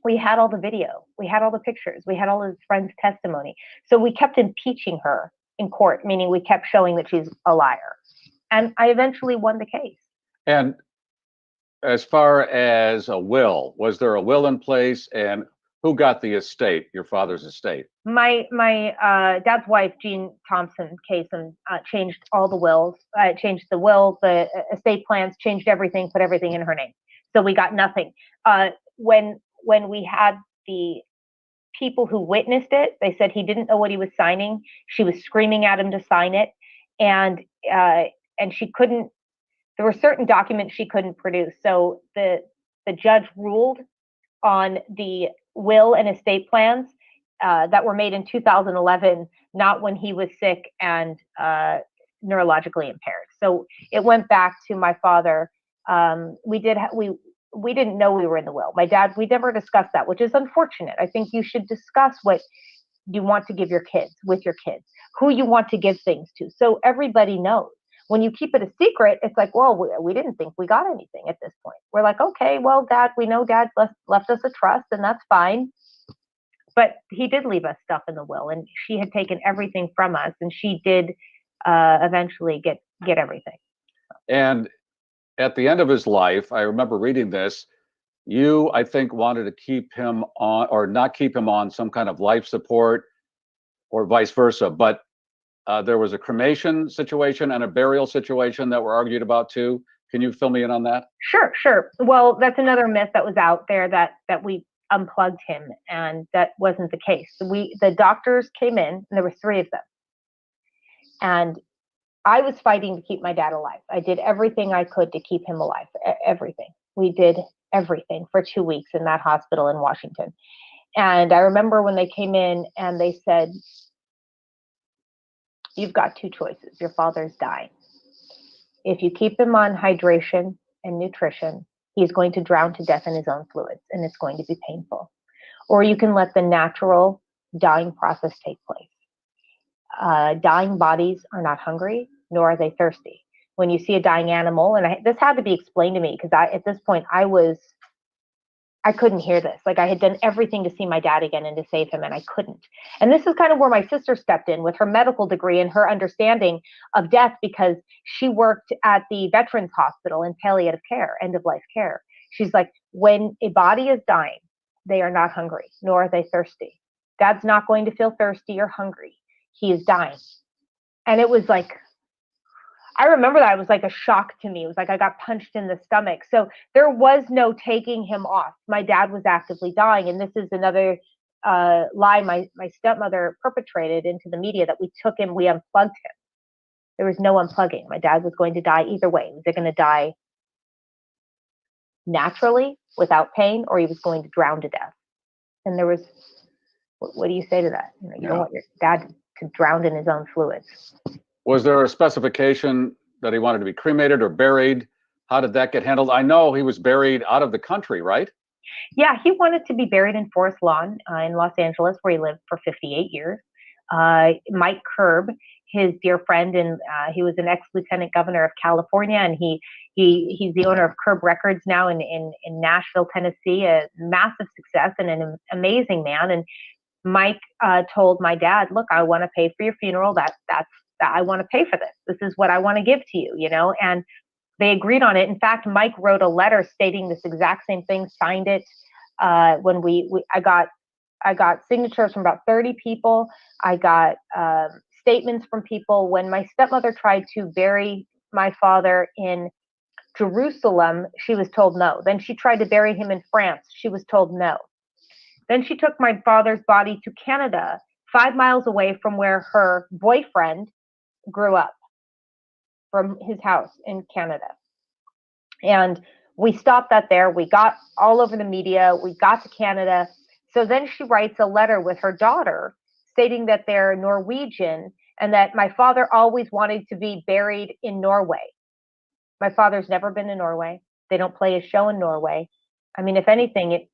We had all the video. We had all the pictures. We had all his friends' testimony. So we kept impeaching her in court, meaning we kept showing that she's a liar. And I eventually won the case. And as far as a will, was there a will in place, and who got the estate, your father's estate? My dad's wife, Jean Thompson Kasem, changed all the wills, changed the will, the estate plans, changed everything, put everything in her name. So we got nothing. When we had the people who witnessed it, they said he didn't know what he was signing. She was screaming at him to sign it, and she couldn't. There were certain documents she couldn't produce. So the judge ruled on the will and estate plans that were made in 2011, not when he was sick and neurologically impaired. So it went back to my father. We didn't know we were in the will. My dad, we never discussed that, which is unfortunate. I think you should discuss what you want to give your kids, with your kids, who you want to give things to, so everybody knows. When you keep it a secret, it's like, well, we didn't think we got anything at this point. We're like, okay, well, Dad, we know Dad left us a trust, and that's fine. But he did leave us stuff in the will, and she had taken everything from us, and she did eventually get everything. And at the end of his life, I remember reading this, you, I think, wanted to keep him on, or not keep him on some kind of life support, or vice versa, but there was a cremation situation and a burial situation that were argued about too. Can you fill me in on that? Sure. Well, that's another myth that was out there that we unplugged him, and that wasn't the case. The doctors came in, and there were 3 of them. And I was fighting to keep my dad alive. I did everything I could to keep him alive. Everything. We did everything for 2 weeks in that hospital in Washington. And I remember when they came in and they said, you've got 2 choices. Your father's dying. If you keep him on hydration and nutrition, he's going to drown to death in his own fluids, and it's going to be painful. Or you can let the natural dying process take place. dying bodies are not hungry, nor are they thirsty. When you see a dying animal, and this had to be explained to me because at this point I couldn't hear this. Like I had done everything to see my dad again and to save him, and I couldn't. And this is kind of where my sister stepped in with her medical degree and her understanding of death, because she worked at the Veterans Hospital in palliative care, end of life care. She's like, when a body is dying, they are not hungry, nor are they thirsty. Dad's not going to feel thirsty or hungry. He is dying. And it was like, I remember that it was like a shock to me. It was like I got punched in the stomach. So there was no taking him off. My dad was actively dying. And this is another lie my stepmother perpetrated into the media, that we took him, we unplugged him. There was no unplugging. My dad was going to die either way. Was he going to die naturally without pain, or he was going to drown to death? And there was, what do you say to that? You don't want your dad to drown in his own fluids. Was there a specification that he wanted to be cremated or buried? How did that get handled? I know he was buried out of the country, right? Yeah, he wanted to be buried in Forest Lawn in Los Angeles, where he lived for 58 years. Mike Kerb, his dear friend, and he was an ex-lieutenant governor of California, and he's the owner of Kerb Records now in Nashville, Tennessee, a massive success and an amazing man. And Mike told my dad, look, I want to pay for your funeral. I want to pay for this. This is what I want to give to you, and they agreed on it. In fact, Mike wrote a letter stating this exact same thing, signed it. When I got signatures from about 30 people. I got statements from people. When my stepmother tried to bury my father in Jerusalem, she was told no. Then she tried to bury him in France. She was told no. Then she took my father's body to Canada, 5 miles away from where her boyfriend grew up, from his house in Canada. And we stopped that there. We got all over the media. We got to Canada. So then she writes a letter with her daughter stating that they're Norwegian and that my father always wanted to be buried in Norway. My father's never been to Norway. They don't play a show in Norway. I mean, if anything,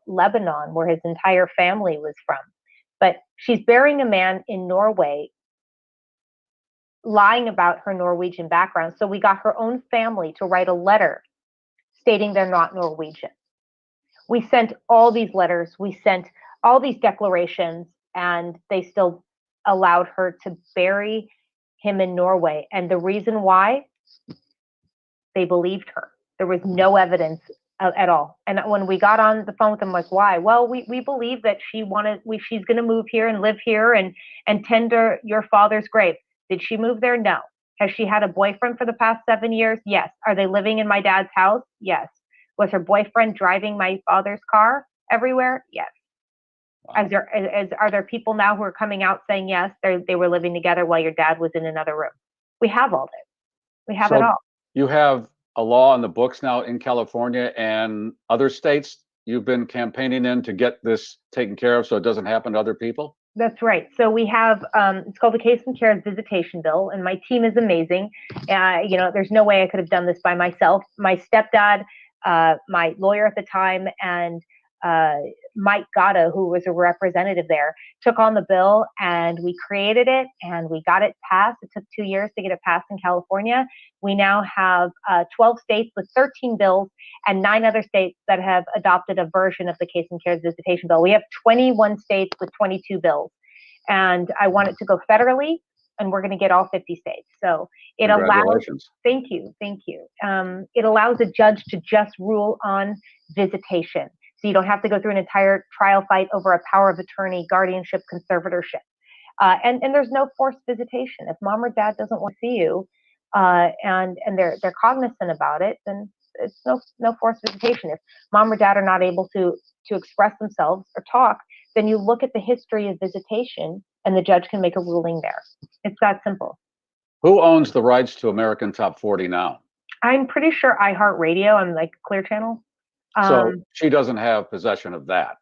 Lebanon, where his entire family was from. But she's burying a man in Norway, lying about her Norwegian background. So we got her own family to write a letter stating they're not Norwegian. We sent all these letters. We sent all these declarations, and they still allowed her to bury him in Norway. And the reason why, they believed her. There was no evidence at all. And when we got on the phone with them, like, why? Well, we believe that she's going to move here and live here and tend to your father's grave. Did she move there? No. Has she had a boyfriend for the past 7 years? Yes. Are they living in my dad's house? Yes. Was her boyfriend driving my father's car everywhere? Yes. Wow. Are there people now who are coming out saying, yes, they were living together while your dad was in another room? We have all this. We have it all. You have a law in the books now in California and other states you've been campaigning in to get this taken care of so it doesn't happen to other people? That's right. So we have, it's called the Kasem Cares Visitation Bill, and my team is amazing. There's no way I could have done this by myself. My stepdad, my lawyer at the time, and Mike Gatto, who was a representative there, took on the bill, and we created it and we got it passed. It took 2 years to get it passed in California. We now have 12 states with 13 bills and 9 other states that have adopted a version of the Kasem Cares Visitation Bill. We have 21 states with 22 bills, and I want it to go federally, and we're going to get all 50 states. So it allows, thank you. It allows a judge to just rule on visitation. So you don't have to go through an entire trial fight over a power of attorney, guardianship, conservatorship. And there's no forced visitation. If mom or dad doesn't want to see you, and they're cognizant about it, then it's no forced visitation. If mom or dad are not able to express themselves or talk, then you look at the history of visitation and the judge can make a ruling there. It's that simple. Who owns the rights to American Top 40 now? I'm pretty sure iHeartRadio. I'm like Clear Channel. So she doesn't have possession of that.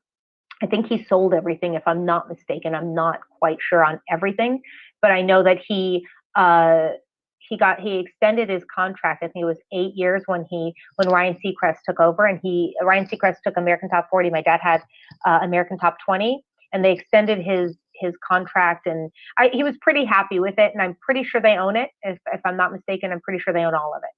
I think he sold everything, if I'm not mistaken. I'm not quite sure on everything, but I know that he extended his contract. I think it was 8 years when Ryan Seacrest took over, and Ryan Seacrest took American Top 40. My dad had American Top 20, and they extended his his contract, and he was pretty happy with it. And I'm pretty sure they own it. If I'm not mistaken, I'm pretty sure they own all of it.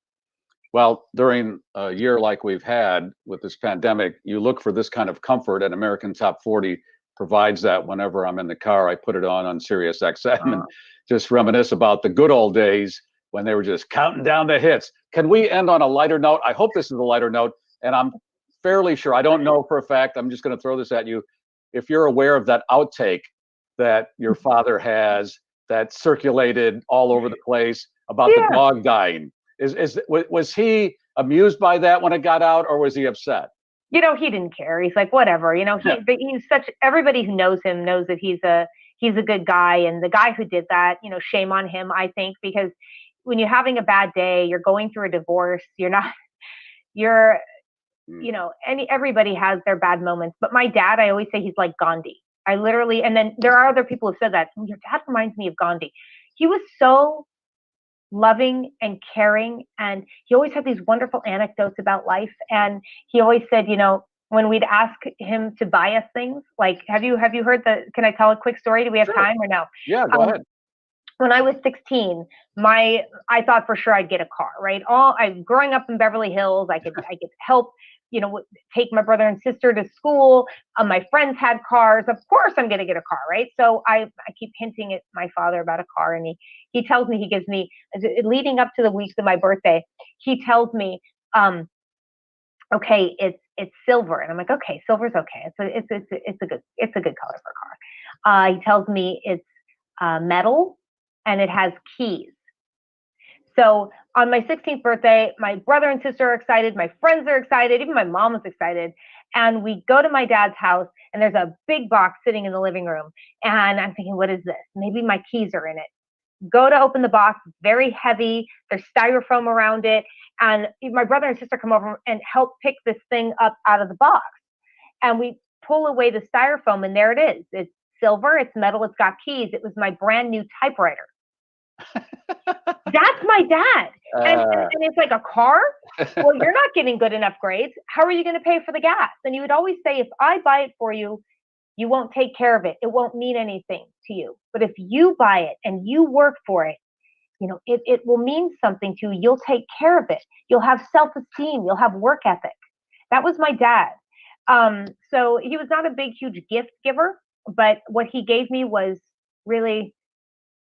Well, during a year like we've had with this pandemic, you look for this kind of comfort, and American Top 40 provides that. Whenever I'm in the car, I put it on Sirius XM and just reminisce about the good old days when they were just counting down the hits. Can we end on a lighter note? I hope this is a lighter note, and I'm fairly sure, I don't know for a fact, I'm just going to throw this at you. If you're aware of that outtake that your father has that circulated all over the place about the dog dying, was he amused by that when it got out, or was he upset? He didn't care. He's like, whatever. He's everybody who knows him knows that he's a good guy. And the guy who did that, shame on him, I think, because when you're having a bad day, you're going through a divorce, everybody has their bad moments. But my dad, I always say he's like Gandhi. And then there are other people who said that. Your dad reminds me of Gandhi. He was so loving and caring, and he always had these wonderful anecdotes about life. And he always said, when we'd ask him to buy us things, like, have you heard can I tell a quick story? Do we have time or no? Yeah, go ahead. When I was 16, I thought for sure I'd get a car, right? Growing up in Beverly Hills, I could help, take my brother and sister to school. My friends had cars. Of course I'm going to get a car, right? So I keep hinting at my father about a car, and he tells me, he gives me, leading up to the weeks of my birthday, he tells me, okay, it's silver. And I'm like, okay, silver's okay. It's a good color for a car. He tells me it's metal and it has keys. So on my 16th birthday, my brother and sister are excited. My friends are excited. Even my mom was excited. And we go to my dad's house, and there's a big box sitting in the living room. And I'm thinking, what is this? Maybe my keys are in it. Go to open the box, very heavy. There's styrofoam around it. And my brother and sister come over and help pick this thing up out of the box. And we pull away the styrofoam, and there it is. It's silver, it's metal, it's got keys. It was my brand new typewriter. That's my dad. And it's like, a car? Well, you're not getting good enough grades. How are you going to pay for the gas? And he would always say, if I buy it for you, you won't take care of it. It won't mean anything to you. But if you buy it and you work for it, it will mean something to you. You'll take care of it. You'll have self-esteem. You'll have work ethic. That was my dad. So he was not a big, huge gift giver, but what he gave me was really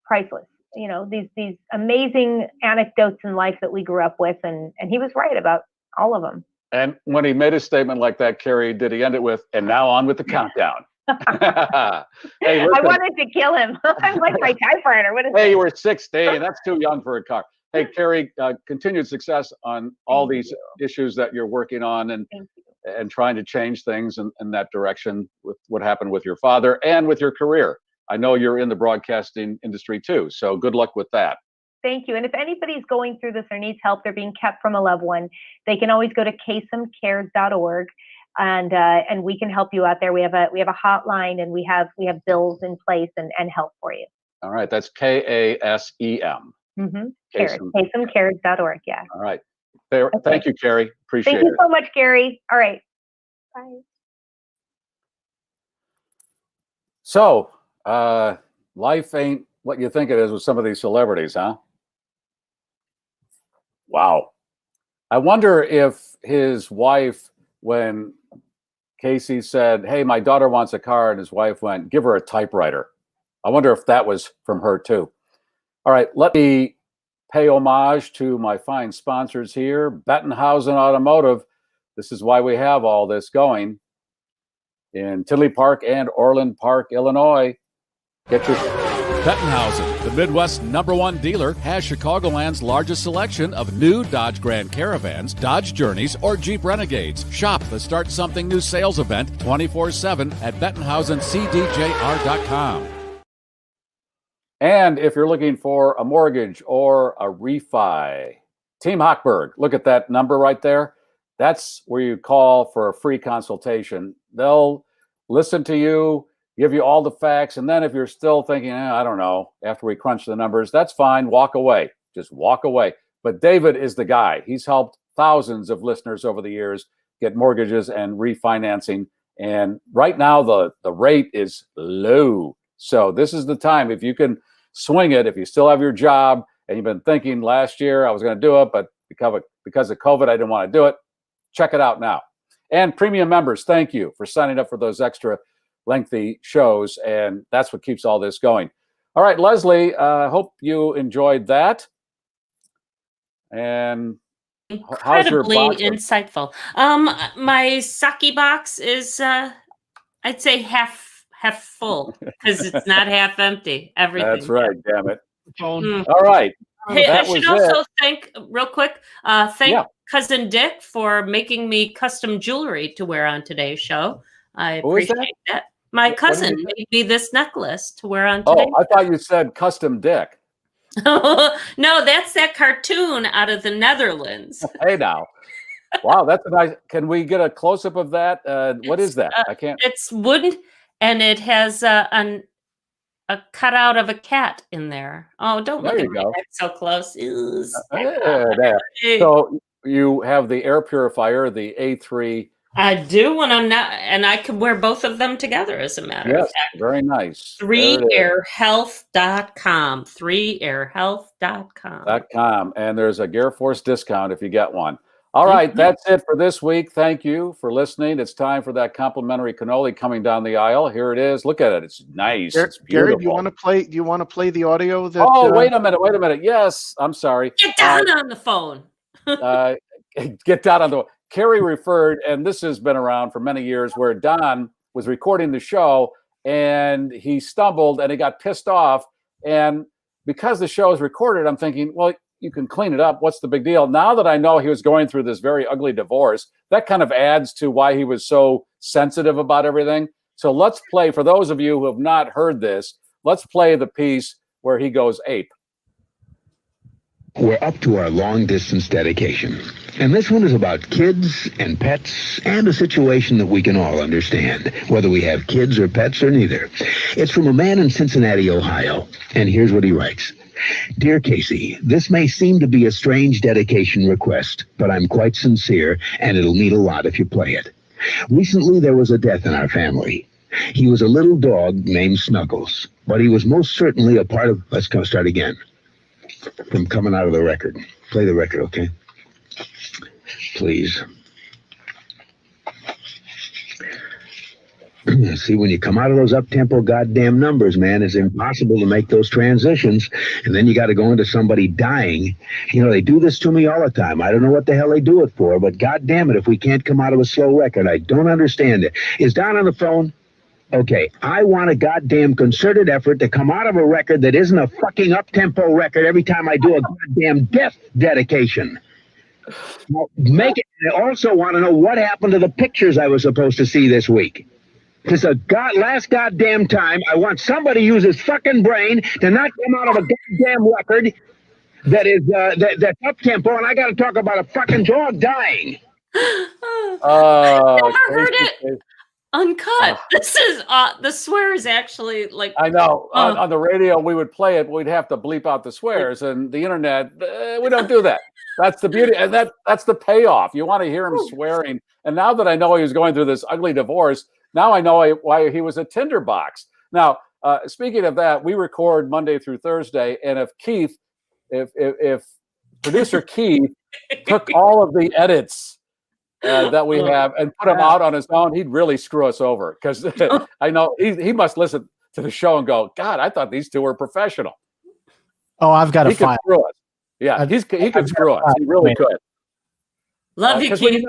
priceless. These amazing anecdotes in life that we grew up with, and he was right about all of them. And when he made a statement like that, Kerri, did he end it with, and now on with the countdown? Hey, I wanted to kill him. I'm like my typewriter. What is Hey, you were 16. That's too young for a car. Hey, Kerri, continued success on all these issues that you're working on, and trying to change things in that direction with what happened with your father and with your career. I know you're in the broadcasting industry too, so good luck with that. Thank you. And if anybody's going through this or needs help, they're being kept from a loved one, they can always go to kasemcares.org, and we can help you out there. We have a hotline, and we have bills in place and help for you. All right, that's KASEM. Kasemcares.org. Yeah. All right. Thank you, Kerri. Appreciate it. Thank you so much, Garry. All right. Bye. So, life ain't what you think it is with some of these celebrities, huh? Wow. I wonder if his wife, when Casey said, hey, my daughter wants a car, and his wife went, give her a typewriter. I wonder if that was from her too. All right, let me pay homage to my fine sponsors here. Bettenhausen Automotive. This is why we have all this going in Tinley Park and Orland Park, Illinois. Get your Bettenhausen, the Midwest's #1 dealer, has Chicagoland's largest selection of new Dodge Grand Caravans, Dodge Journeys, or Jeep Renegades. Shop the Start Something New sales event 24/7 at BettenhausenCDJR.com. And if you're looking for a mortgage or a refi, Team Hochberg, look at that number right there. That's where you call for a free consultation. They'll listen to you, give you all the facts, and then if you're still thinking, I don't know, after we crunch the numbers, that's fine, walk away. Just walk away. But David is the guy. He's helped thousands of listeners over the years get mortgages and refinancing. And right now, the rate is low. So this is the time. If you can swing it, if you still have your job and you've been thinking last year I was going to do it, but because of COVID, I didn't want to do it, check it out now. And premium members, thank you for signing up for those extra lengthy shows. And that's what keeps all this going. All right, Leslie, hope you enjoyed that. And how's your box? Insightful. My sake box is, I'd say half full because it's not half empty. Everything. That's right. Damn it. All right. Hey, I should also thank real quick. Thank Cousin Dick for making me custom jewelry to wear on today's show. I appreciate that. My cousin made me this necklace to wear on today. Oh, I thought you said custom Dick. No, that's that cartoon out of the Netherlands. Hey now. Wow, that's a nice. Can we get a close up of that? What is that? I can't. It's wooden, and it has a cutout of a cat in there. Oh, don't look at me so close. There. So you have the air purifier, the A3. I do when I'm not, and I could wear both of them together as a matter of fact. Very nice. 3airhealth.com. 3airhealth.com. And there's a Garrforce discount if you get one. All right, that's it for this week. Thank you for listening. It's time for that complimentary cannoli coming down the aisle. Here it is. Look at it. It's nice. It's beautiful. Gary, do you want to play the audio? That, wait a minute. Yes, I'm sorry. Get down on the phone. Get down on the phone. Kerri referred, and this has been around for many years, where Don was recording the show and he stumbled and he got pissed off. And because the show is recorded, I'm thinking, well, you can clean it up. What's the big deal? Now that I know he was going through this very ugly divorce, that kind of adds to why he was so sensitive about everything. So let's play, for those of you who have not heard this, let's play the piece where he goes ape. We're up to our long-distance dedication. And this one is about kids and pets and a situation that we can all understand, whether we have kids or pets or neither. It's from a man in Cincinnati, Ohio. And here's what he writes. Dear Casey, this may seem to be a strange dedication request, but I'm quite sincere, and it'll mean a lot if you play it. Recently, there was a death in our family. He was a little dog named Snuggles, but he was most certainly a part of... Let's go start again. From coming out of the record. Play the record, okay? Please. See, when you come out of those up-tempo goddamn numbers, man, it's impossible to make those transitions. And then you got to go into somebody dying. You know, they do this to me all the time. I don't know what the hell they do it for, but goddamn it, if we can't come out of a slow record, I don't understand it. Is Don on the phone? Okay, I want a goddamn concerted effort to come out of a record that isn't a fucking up-tempo record every time I do a goddamn death dedication. Now, make it. I also want to know what happened to the pictures I was supposed to see this week. Because last goddamn time, I want somebody to use his fucking brain to not come out of a goddamn record that is that's up-tempo, and I got to talk about a fucking dog dying. Never heard it. Uncut. This is the swears actually like I know on the radio we would play it, we'd have to bleep out the swears, and the internet we don't do that. That's the beauty, and that's the payoff. You want to hear him swearing. And now that I know he was going through this ugly divorce, now I know why he was a tinderbox. Now, speaking of that, we record Monday through Thursday, and if producer Keith took all of the edits that we have and put him out on his own, he'd really screw us over, because I know he must listen to the show and go, God, I thought these two were professional. Oh, I've got a file. Could screw us. Yeah, he could screw us. He really could. Love you, Keith.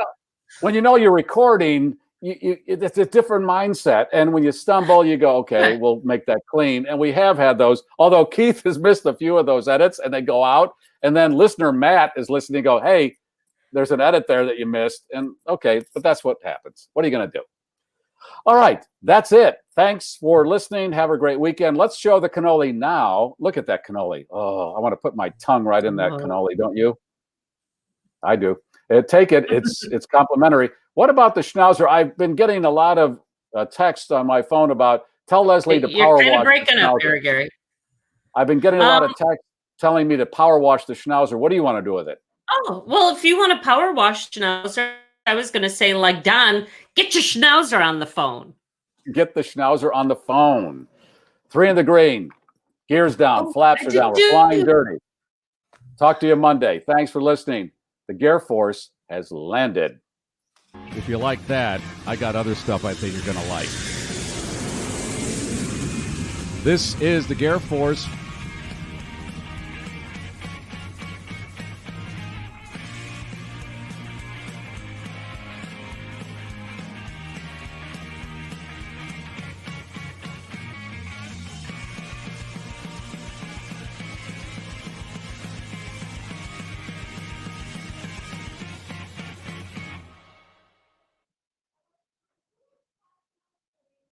When you know you're recording, it's a different mindset. And when you stumble, you go, okay, we'll make that clean. And we have had those, although Keith has missed a few of those edits, and they go out. And then listener Matt is listening and go, hey, there's an edit there that you missed. And okay, but that's what happens. What are you going to do? All right, that's it. Thanks for listening. Have a great weekend. Let's show the cannoli now. Look at that cannoli. Oh, I want to put my tongue right in that cannoli, don't you? I do. Take it. It's complimentary. What about the schnauzer? I've been getting a lot of text on my phone about tell Leslie to power wash. You're kind of breaking up here, Gary. I've been getting a lot of text telling me to power wash the schnauzer. What do you want to do with it? Oh, well, if you want to power wash schnauzer, I was going to say, like Don, get your schnauzer on the phone. Get the schnauzer on the phone. 3 in the green. Gears down. Flaps are down. We're flying dirty. Talk to you Monday. Thanks for listening. The Garrforce has landed. If you like that, I got other stuff I think you're going to like. This is the Garrforce